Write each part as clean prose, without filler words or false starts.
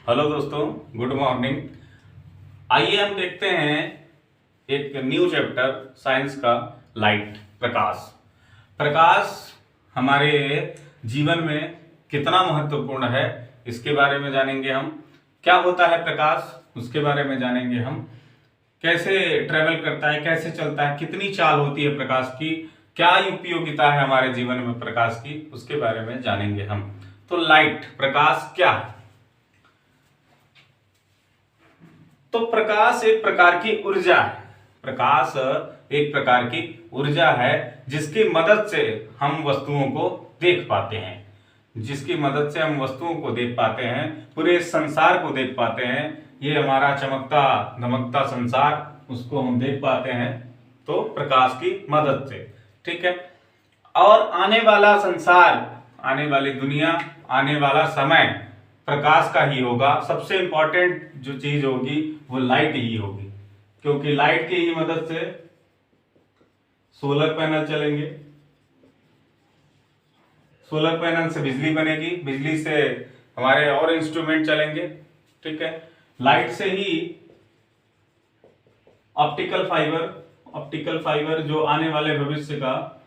Hello दोस्तों, good morning. आइए हम देखते हैं एक न्यू चैप्टर साइंस का, लाइट, प्रकाश। प्रकाश हमारे जीवन में कितना महत्वपूर्ण है, इसके बारे में जानेंगे हम। क्या होता है प्रकाश, उसके बारे में जानेंगे हम। कैसे ट्रेवल करता है, कैसे चलता है, कितनी चाल होती है प्रकाश की, क्या उपयोगिता है हमारे जीवन में प्रकाश की, उसके बारे में जानेंगे हम। तो लाइट, प्रकाश क्या है? तो प्रकाश एक प्रकार की ऊर्जा है। प्रकाश एक प्रकार की ऊर्जा है जिसकी मदद से हम वस्तुओं को देख पाते हैं। जिसकी मदद से हम वस्तुओं को देख पाते हैं, पूरे संसार को देख पाते हैं। ये हमारा चमकता धमकता संसार, उसको हम देख पाते हैं तो प्रकाश की मदद से। ठीक है। और आने वाला संसार, आने वाली दुनिया, आने वाला समय प्रकाश का ही होगा। सबसे इंपॉर्टेंट जो चीज होगी वो लाइट ही होगी, क्योंकि लाइट की ही मदद से सोलर पैनल चलेंगे। सोलर पैनल से बिजली बनेगी, बिजली से हमारे और इंस्ट्रूमेंट चलेंगे। ठीक है। लाइट से ही ऑप्टिकल फाइबर, ऑप्टिकल फाइबर जो आने वाले भविष्य का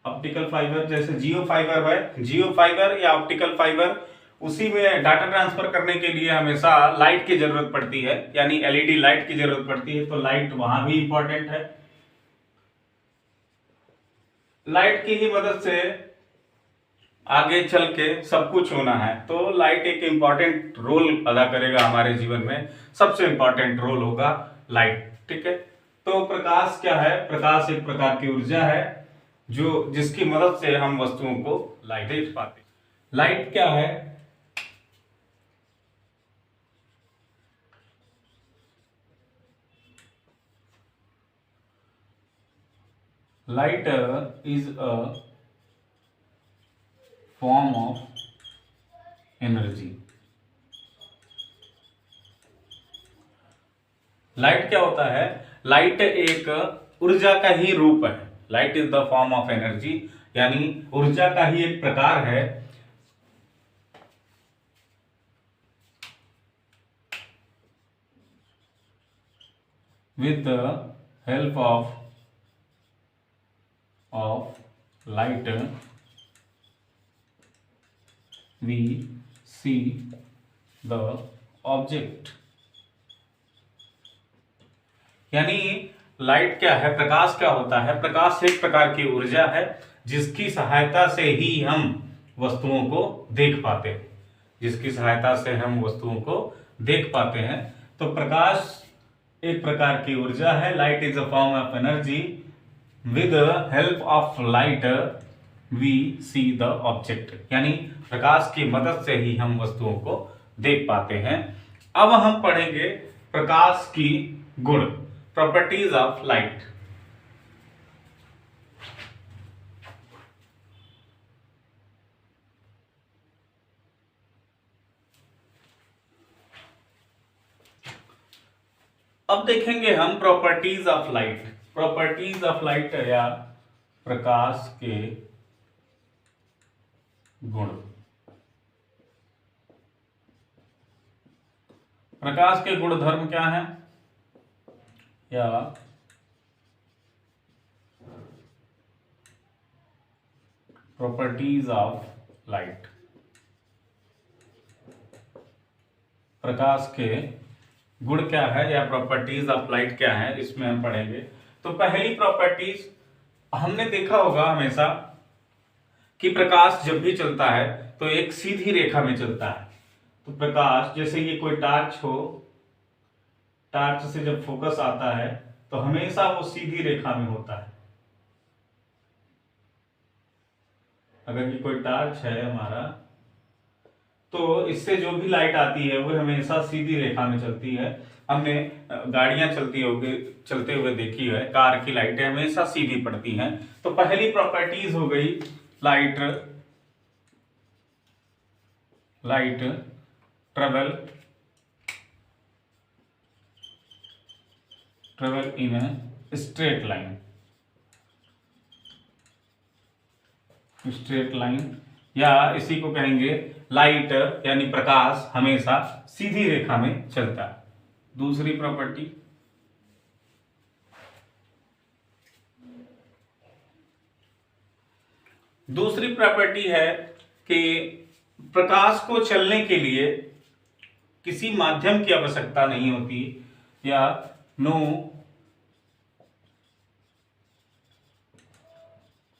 ऑप्टिकल फाइबर, जैसे जियो फाइबर है, जियो फाइबर या ऑप्टिकल फाइबर, उसी में डाटा ट्रांसफर करने के लिए हमेशा लाइट की जरूरत पड़ती है, यानी एलईडी लाइट की जरूरत पड़ती है। तो लाइट वहां भी इंपॉर्टेंट है। लाइट की ही मदद से आगे चल के सब कुछ होना है, तो लाइट एक इंपॉर्टेंट रोल अदा करेगा हमारे जीवन में। सबसे इंपॉर्टेंट रोल होगा लाइट। ठीक है। तो प्रकाश क्या है? प्रकाश एक प्रकार की ऊर्जा है जो जिसकी मदद से हम वस्तुओं को लाइट देख पाते हैं। लाइट क्या है? Light is a form of energy. Light क्या होता है? लाइट एक ऊर्जा का ही रूप है। Light is the form of energy, यानी ऊर्जा का ही एक प्रकार है। With the help of light we see the object. यानी लाइट क्या है, प्रकाश क्या होता है? प्रकाश एक प्रकार की ऊर्जा है जिसकी सहायता से ही हम वस्तुओं को देख पाते हैं। जिसकी सहायता से हम वस्तुओं को देख पाते हैं। तो प्रकाश एक प्रकार की ऊर्जा है। Light is a form of energy. With help of light we see the object, यानी प्रकाश की मदद से ही हम वस्तुओं को देख पाते हैं। अब हम पढ़ेंगे प्रकाश की गुण, प्रॉपर्टीज ऑफ लाइट। अब देखेंगे हम properties of light. Properties of light या प्रकाश के गुण। प्रकाश के गुण धर्म क्या है, या प्रॉपर्टीज ऑफ लाइट। प्रकाश के गुण क्या है या प्रॉपर्टीज ऑफ लाइट क्या है, इसमें हम पढ़ेंगे। तो पहली प्रॉपर्टीज, हमने देखा होगा हमेशा कि प्रकाश जब भी चलता है तो एक सीधी रेखा में चलता है। तो प्रकाश, जैसे ये कोई टार्च हो, टार्च से जब फोकस आता है तो हमेशा वो सीधी रेखा में होता है। अगर ये कोई टार्च है हमारा, तो इससे जो भी लाइट आती है वो हमेशा सीधी रेखा में चलती है। हमने गाड़ियां चलते हुए देखी है, कार की लाइटें हमेशा सीधी पड़ती हैं। तो पहली प्रॉपर्टीज हो गई light, light travel in a straight line. Straight line या इसी को कहेंगे लाइट यानी प्रकाश हमेशा सीधी रेखा में चलता है। दूसरी प्रॉपर्टी, दूसरी प्रॉपर्टी है कि प्रकाश को चलने के लिए किसी माध्यम की आवश्यकता नहीं होती, या no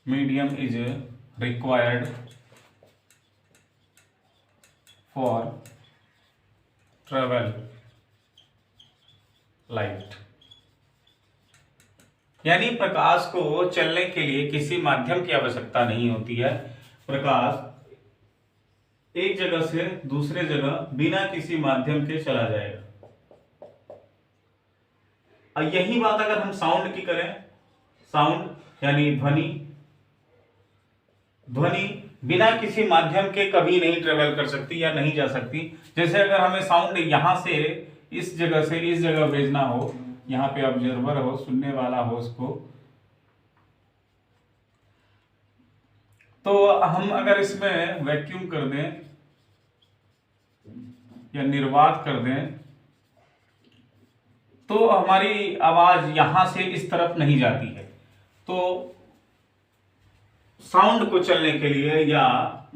medium is required for travel light. यानी प्रकाश को चलने के लिए किसी माध्यम की आवश्यकता नहीं होती है। प्रकाश एक जगह से दूसरे जगह बिना किसी माध्यम के चला जाएगा। और यही बात अगर हम साउंड की करें, साउंड यानी ध्वनि, ध्वनि बिना किसी माध्यम के कभी नहीं ट्रेवल कर सकती या नहीं जा सकती। जैसे अगर हमें साउंड यहां से इस जगह से इस जगह भेजना हो, यहाँ पे ऑब्जर्वर हो, सुनने वाला हो उसको, तो हम अगर इसमें वैक्यूम कर दें या निर्वात कर दें तो हमारी आवाज यहां से इस तरफ नहीं जाती है। तो साउंड को चलने के लिए या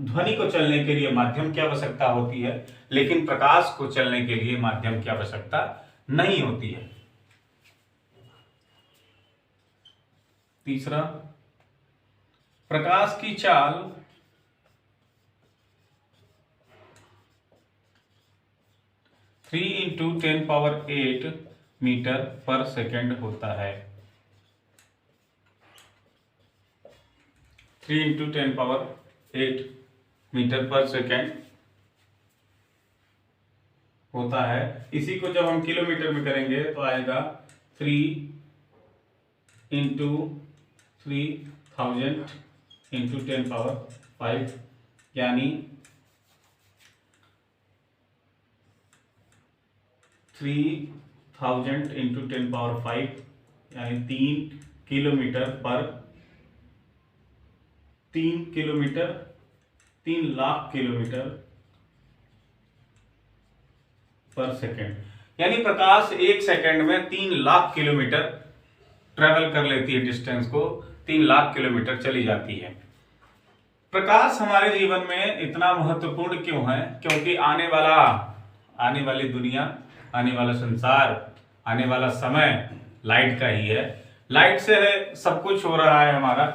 ध्वनि को चलने के लिए माध्यम की आवश्यकता होती है, लेकिन प्रकाश को चलने के लिए माध्यम की आवश्यकता नहीं होती है। तीसरा, प्रकाश की चाल 3 × 10⁸ मीटर पर सेकेंड होता है। 3 × 10⁸ मीटर पर सेकेंड होता है। इसी को जब हम किलोमीटर में करेंगे तो आएगा 3 × 3000 × 10⁵, यानी 3000 × 10⁵, यानी 3 किलोमीटर पर 3 लाख किलोमीटर पर सेकेंड। यानी प्रकाश एक सेकेंड में 3 लाख किलोमीटर ट्रेवल कर लेती है, डिस्टेंस को 3 लाख किलोमीटर चली जाती है। प्रकाश हमारे जीवन में इतना महत्वपूर्ण क्यों है? क्योंकि आने वाली दुनिया, आने वाला संसार, आने वाला समय लाइट का ही है। लाइट से सब कुछ हो रहा है हमारा,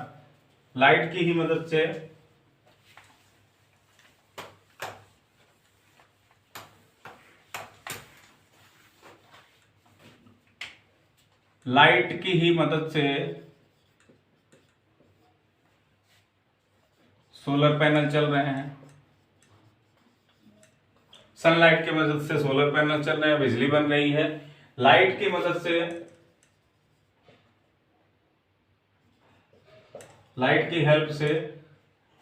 लाइट की ही मदद से। लाइट की ही मदद से सोलर पैनल चल रहे हैं, सनलाइट की मदद से सोलर पैनल चल रहे हैं, बिजली बन रही है। लाइट की मदद से, लाइट की हेल्प से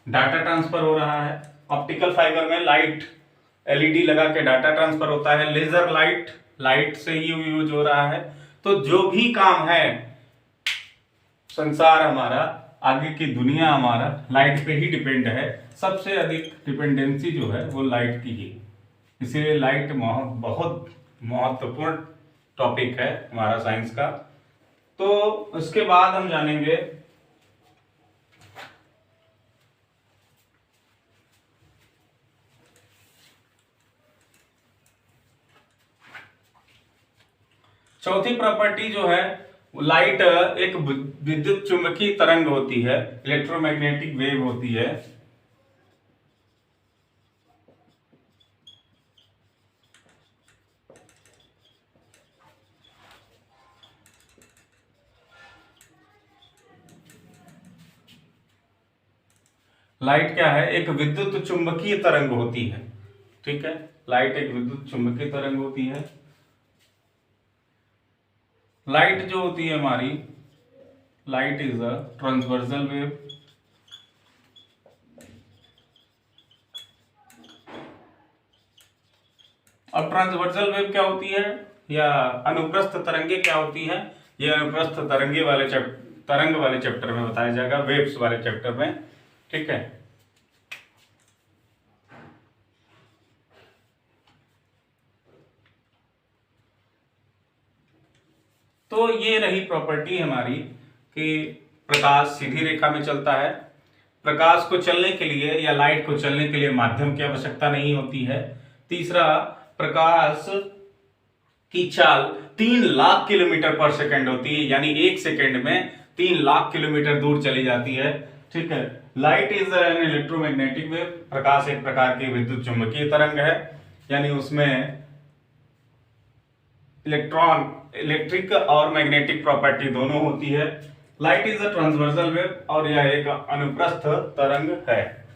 डाटा ट्रांसफर हो रहा है। ऑप्टिकल फाइबर में लाइट एलईडी लगा के डाटा ट्रांसफर होता है। लेजर लाइट से ही यूज हो रहा है। तो जो भी काम है संसार हमारा, आगे की दुनिया हमारा लाइट पे ही डिपेंड है। सबसे अधिक डिपेंडेंसी जो है वो लाइट की ही, इसीलिए लाइट बहुत महत्वपूर्ण टॉपिक है हमारा साइंस का। तो उसके बाद हम जानेंगे चौथी प्रॉपर्टी जो है, लाइट एक विद्युत चुंबकीय तरंग होती है, इलेक्ट्रोमैग्नेटिक वेव होती है। लाइट क्या है? एक विद्युत चुंबकीय तरंग होती है। ठीक है, लाइट एक विद्युत चुंबकीय तरंग होती है। लाइट जो होती है हमारी, light is a transversal wave. अब ट्रांसवर्सल वेव क्या होती है या अनुप्रस्थ तरंगे क्या होती है? ये अनुप्रस्थ तरंग वाले चैप्टर में बताया जाएगा, वेव्स वाले चैप्टर में। ठीक है, तो ये रही प्रॉपर्टी हमारी कि प्रकाश सीधी रेखा में चलता है। प्रकाश को चलने के लिए या लाइट को चलने के लिए माध्यम की आवश्यकता नहीं होती है। तीसरा, प्रकाश की चाल 3 लाख किलोमीटर पर सेकंड होती है, यानी 1 सेकंड में 3 लाख किलोमीटर दूर चली जाती है। ठीक है। Light is an electromagnetic wave. प्रकाश एक प्रकार की विद्युत चुंबकीय तरंग है, यानी उसमें इलेक्ट्रिक और मैग्नेटिक प्रॉपर्टी दोनों होती है। Light is a transversal wave और यह एक अनुप्रस्थ तरंग है।